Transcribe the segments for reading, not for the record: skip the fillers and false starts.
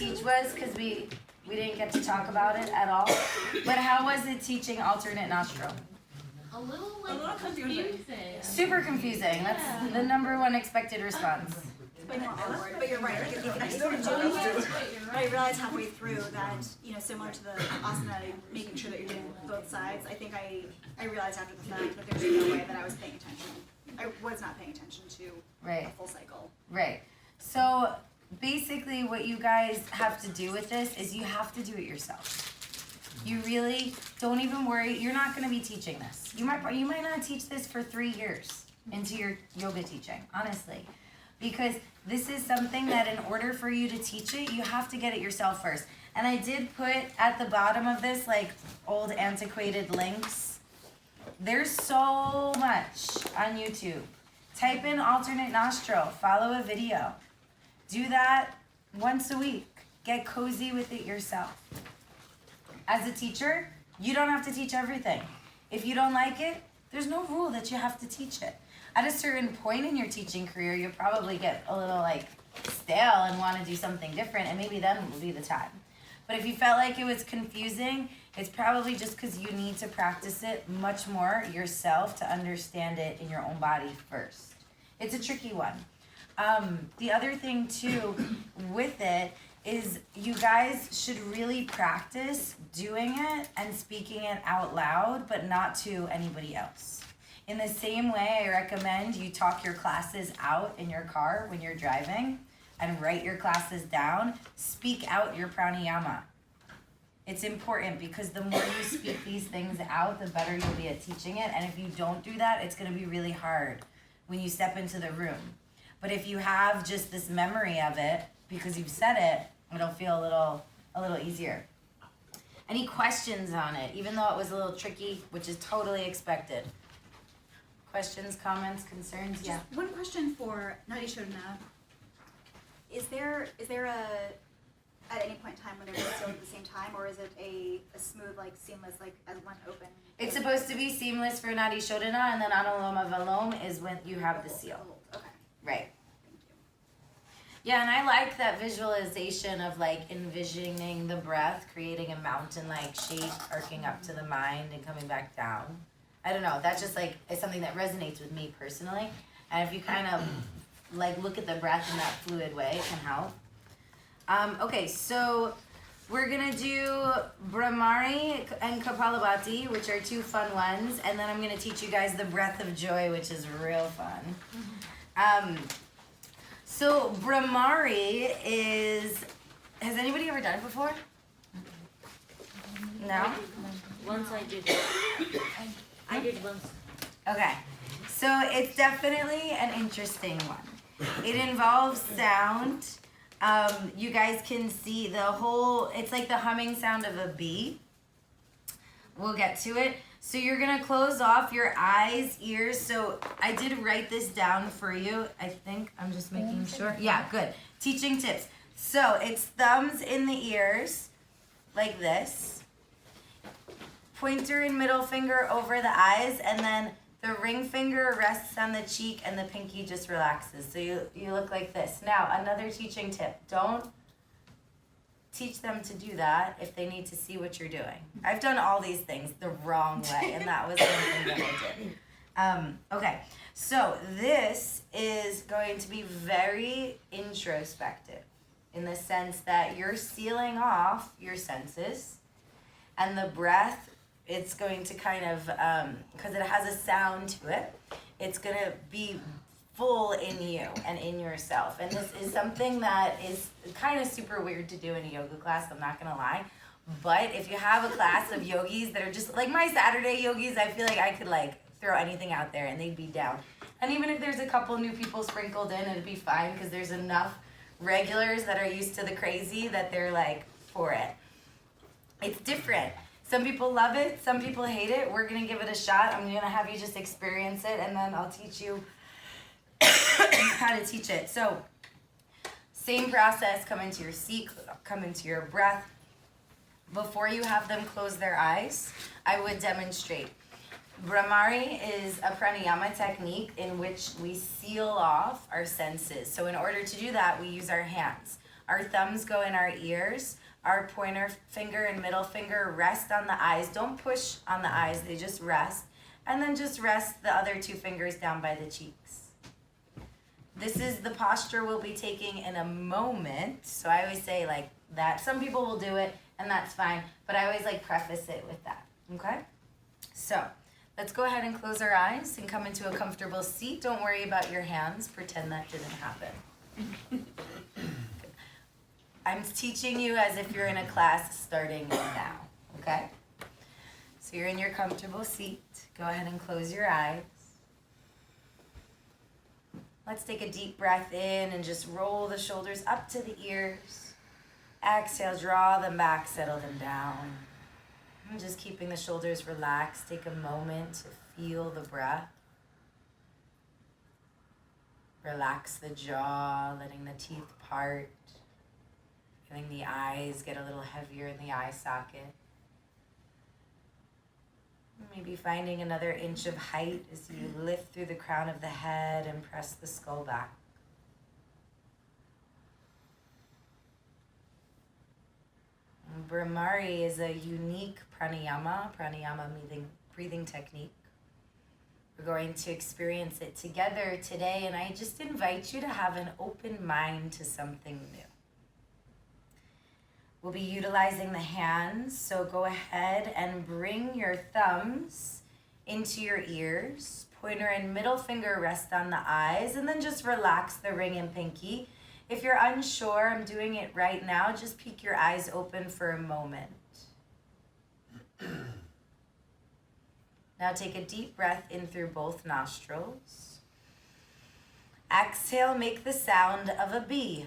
teach was, because we didn't get to talk about it at all. But how was it teaching alternate nostril? A little confusing. Super confusing. That's the number one expected response. But you're right. Like, if I started doing it, but I realized halfway through that, you know, similar to the asana, making sure that you're doing both sides. I think I realized after the fact that there's no way that I was paying attention. I was not paying attention to a full cycle. Right. So basically, what you guys have to do with this is you have to do it yourself. You really don't even worry. You're not going to be teaching this. You might not teach this for 3 years into your yoga teaching, honestly. Because this is something that in order for you to teach it, you have to get it yourself first. And I did put at the bottom of this, like, old antiquated links. There's so much on YouTube. Type in alternate nostril, follow a video. Do that once a week. Get cozy with it yourself. As a teacher, you don't have to teach everything. If you don't like it, there's no rule that you have to teach it. At a certain point in your teaching career, you'll probably get a little like stale and want to do something different, and maybe then will be the time. But if you felt like it was confusing, it's probably just because you need to practice it much more yourself to understand it in your own body first. It's a tricky one. The other thing too with it is you guys should really practice doing it and speaking it out loud, but not to anybody else. In the same way, I recommend you talk your classes out in your car when you're driving and write your classes down. Speak out your pranayama. It's important because the more you speak these things out, the better you'll be at teaching it. And if you don't do that, it's going to be really hard when you step into the room. But if you have just this memory of it, because you've said it, it'll feel a little easier. Any questions on it, even though it was a little tricky, which is totally expected? Questions, comments, concerns? Just yeah. one question for Nadi Shodhana. Is there at any point in time when they're both sealed at the same time, or is it a smooth, like seamless, like as one open? It's supposed to be seamless for Nadi Shodhana, and then Anuloma Viloma is when you have the seal. Okay. Right. Thank you. Yeah, and I like that visualization of like envisioning the breath, creating a mountain-like shape, arcing up to the mind and coming back down. I don't know, that's just like, it's something that resonates with me personally. And if you kind of like look at the breath in that fluid way, it can help. Okay, so we're gonna do Brahmari and Kapalabhati, which are 2 fun ones. And then I'm gonna teach you guys the breath of joy, which is real fun. So Brahmari is, has anybody ever done it before? No? Once I did. I did once. Okay, so it's definitely an interesting one. It involves sound. You guys can see the whole, it's like the humming sound of a bee. We'll get to it. So you're gonna close off your eyes, ears. So I did write this down for you. I think I'm just making sure. Yeah, good. Teaching tips. So it's thumbs in the ears, like this. Pointer and middle finger over the eyes, and then the ring finger rests on the cheek and the pinky just relaxes. So you look like this. Now, another teaching tip. Don't teach them to do that if they need to see what you're doing. I've done all these things the wrong way, and that was one thing that I did. Okay, so this is going to be very introspective in the sense that you're sealing off your senses, and the breath, it's going to kind of, because it has a sound to it, it's going to be full in you and in yourself. And this is something that is kind of super weird to do in a yoga class, I'm not going to lie. But if you have a class of yogis that are just, like my Saturday yogis, I feel like I could like throw anything out there and they'd be down. And even if there's a couple new people sprinkled in, it'd be fine because there's enough regulars that are used to the crazy that they're like for it. It's different. Some people love it, some people hate it. We're gonna give it a shot. I'm gonna have you just experience it and then I'll teach you how to teach it. So, same process, come into your seat, come into your breath. Before you have them close their eyes, I would demonstrate. Brahmari is a pranayama technique in which we seal off our senses. So in order to do that, we use our hands. Our thumbs go in our ears. Our pointer finger and middle finger rest on the eyes. Don't push on the eyes, they just rest. And then just rest the other two fingers down by the cheeks. This is the posture we'll be taking in a moment. So I always say like that. Some people will do it, and that's fine. But I always like preface it with that, okay? So let's go ahead and close our eyes and come into a comfortable seat. Don't worry about your hands. Pretend that didn't happen. I'm teaching you as if you're in a class starting now, okay? So you're in your comfortable seat. Go ahead and close your eyes. Let's take a deep breath in and just roll the shoulders up to the ears. Exhale, draw them back, settle them down. And just keeping the shoulders relaxed. Take a moment to feel the breath. Relax the jaw, letting the teeth part. Feeling the eyes get a little heavier in the eye socket. Maybe finding another inch of height as you lift through the crown of the head and press the skull back. Brahmari is a unique pranayama breathing technique. We're going to experience it together today, and I just invite you to have an open mind to something new. We'll be utilizing the hands, so go ahead and bring your thumbs into your ears. Pointer and middle finger rest on the eyes, and then just relax the ring and pinky. If you're unsure, I'm doing it right now, just peek your eyes open for a moment. Now take a deep breath in through both nostrils. Exhale, make the sound of a bee.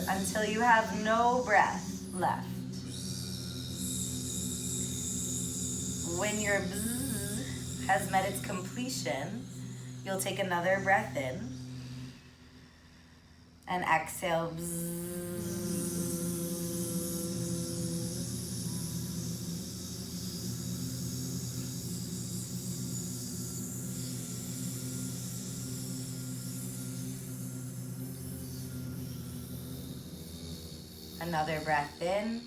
Until you have no breath left. When your bzz has met its completion, you'll take another breath in and exhale. Bzz. Another breath in.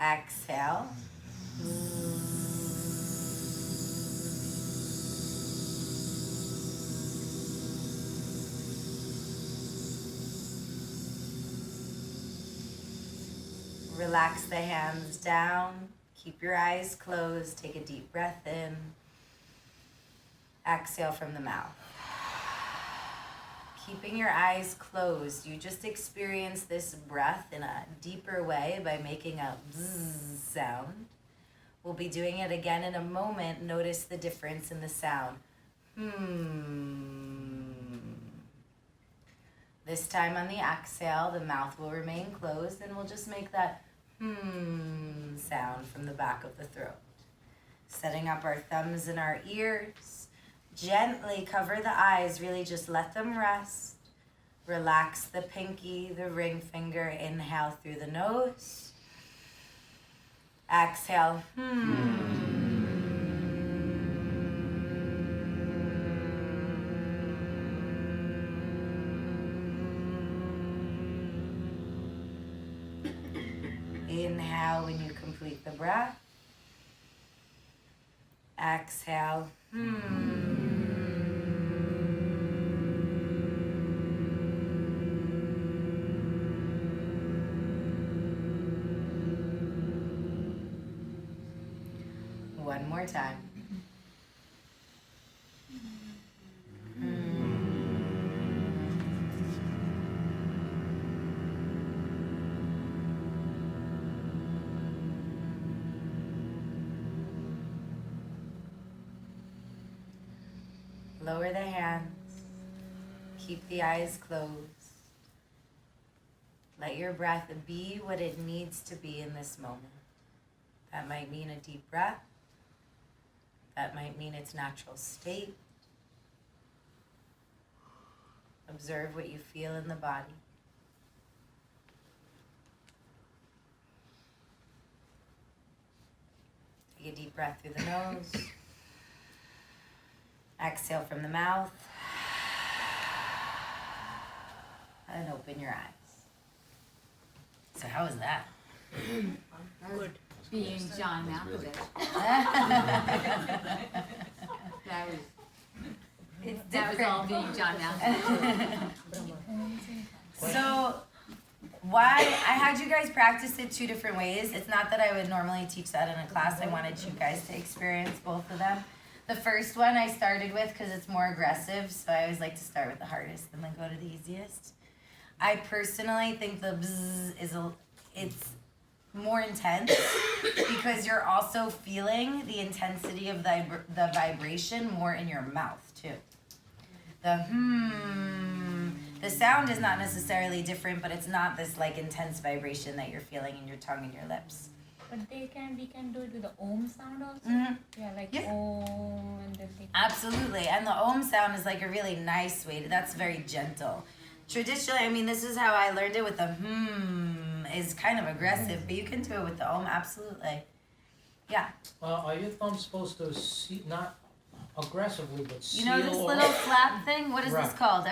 Exhale. Relax the hands down. Keep your eyes closed. Take a deep breath in. Exhale from the mouth. Keeping your eyes closed, you just experience this breath in a deeper way by making a bzzz sound. We'll be doing it again in a moment. Notice the difference in the sound. This time on the exhale, the mouth will remain closed, and we'll just make that sound from the back of the throat. Setting up our thumbs in our ears. Gently cover the eyes, really just let them rest. Relax the pinky, the ring finger. Inhale through the nose. Exhale. Inhale when you complete the breath. Exhale. One more time. Lower the hands. Keep the eyes closed. Let your breath be what it needs to be in this moment. That might mean a deep breath. That might mean its natural state. Observe what you feel in the body. Take a deep breath through the nose. Exhale from the mouth. And open your eyes. So how was that? Good. Being John Malkovich. That was It's that was all being John Malkovich. So why I had you guys practice it 2 different ways. It's not that I would normally teach that in a class. I wanted you guys to experience both of them. The first one I started with because it's more aggressive, so I always like to start with the hardest and then go to the easiest. I personally think the bzzz it's more intense because you're also feeling the intensity of the vibration more in your mouth too. The sound is not necessarily different, but it's not this like intense vibration that you're feeling in your tongue and your lips. But we can do it with the Om sound also. Mm-hmm. Yeah, like Yeah. Om and then they Absolutely, and the Om sound is like a really nice way to, that's very gentle. Traditionally, I mean, this is how I learned it with the is kind of aggressive, but you can do it with the Om, absolutely. Yeah. Are your thumbs supposed to not aggressively, but You seal know this off? little flap thing? What is this Right. called?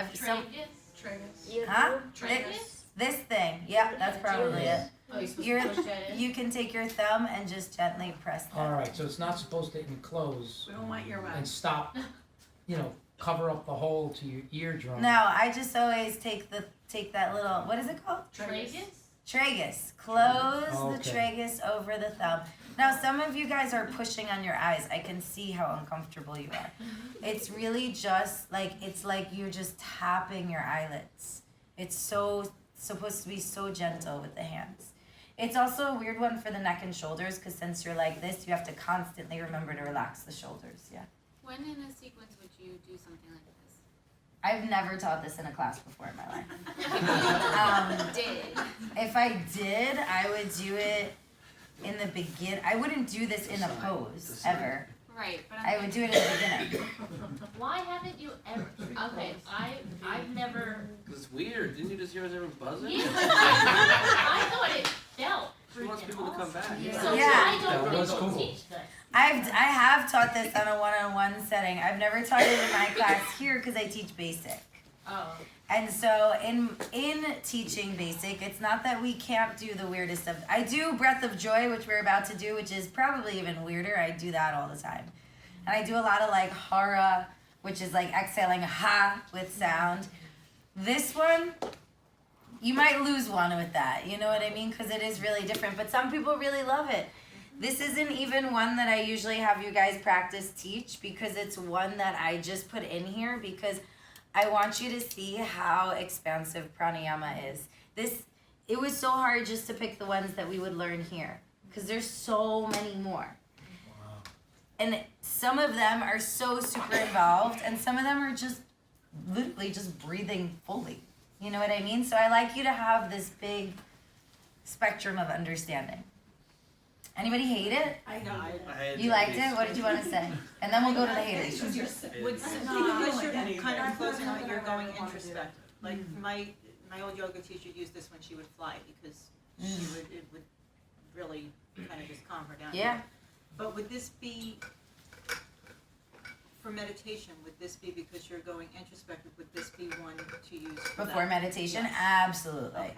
You Huh? Tragus? This thing. Yeah, that's probably it. Oh, you're supposed You're, to push that in? you can take your thumb and just gently press that. All right, so it's not supposed to enclose We don't want your and stop, cover up the hole to your eardrum. No, I just always take that little, what is it called? Tragus? Tragus. Close the Okay. tragus over the thumb. Now, some of you guys are pushing on your eyes. I can see how uncomfortable you are. It's really just like, it's like you're just tapping your eyelids. It's supposed to be so gentle with the hands. It's also a weird one for the neck and shoulders because since you're like this, you have to constantly remember to relax the shoulders. Yeah. When in a sequence would you do something like this? I've never taught this in a class before in my life. Did. If I did, I would do it in the begin. I wouldn't do this in a pose ever. Right, but I would do it in the beginning. Why haven't you ever? Okay, I've never. Cause it's weird. Didn't you just hear everyone buzzing? Yeah, I thought it felt She wants freaking people to come awesome. back. So Yeah. I don't That think was we'll cool. teach this. I have taught this on a one-on-one setting. I've never taught it in my class here because I teach basic. Oh. And so in teaching basic, it's not that we can't do the weirdest of. I do breath of joy, which we're about to do, which is probably even weirder. I do that all the time, and I do a lot of like hara, which is like exhaling ha with sound. This one, you might lose one with that. You know what I mean? Because it is really different. But some people really love it. This isn't even one that I usually have you guys practice teach because it's one that I just put in here because I want you to see how expansive pranayama is. It was so hard just to pick the ones that we would learn here because there's so many more. Wow. And some of them are so super involved and some of them are just literally just breathing fully. You know what I mean? So I like you to have this big spectrum of understanding. Anybody hate it? I know. You liked it? What did you want to say? And then we'll go to the haters. Because you're kind of closing out, you're going introspective. Like my old yoga teacher used this when she would fly because it would really kind of just calm her down. Yeah. But would this be for meditation? Would this be because you're going introspective? Would this be one to use for Before that? meditation? Yes. Absolutely. Okay.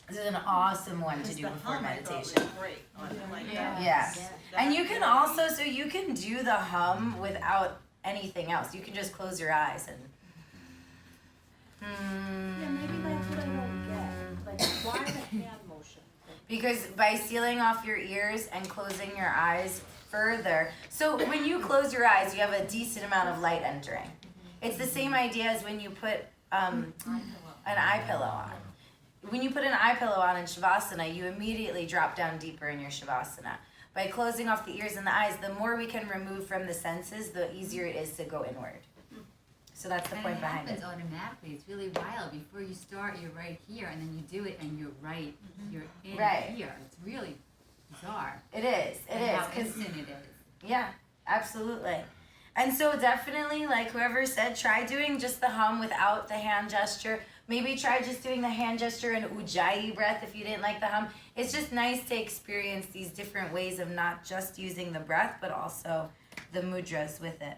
This is an awesome one to Because do the before hum I thought was meditation. great. Like Yeah. that. Yes. That And you can really- also, so you can do the hum without anything else. You can just close your eyes and. Yeah, maybe that's what I don't get. Like, why the hand motion? Because by sealing off your ears and closing your eyes further. So when you close your eyes, you have a decent amount of light entering. It's the same idea as when you put an eye pillow on. When you put an eye pillow on in Shavasana, you immediately drop down deeper in your Shavasana. By closing off the ears and the eyes, the more we can remove from the senses, the easier it is to go inward. So that's the point behind it. happens automatically. It's really wild. Before you start, you're right here, and then you do it, and you're right. You're in Right. here. It's really bizarre. It is. It and is. how 'Cause instant it is. yeah, absolutely. And so definitely, like whoever said, try doing just the hum without the hand gesture. Maybe try just doing the hand gesture and ujjayi breath if you didn't like the hum. It's just nice to experience these different ways of not just using the breath, but also the mudras with it.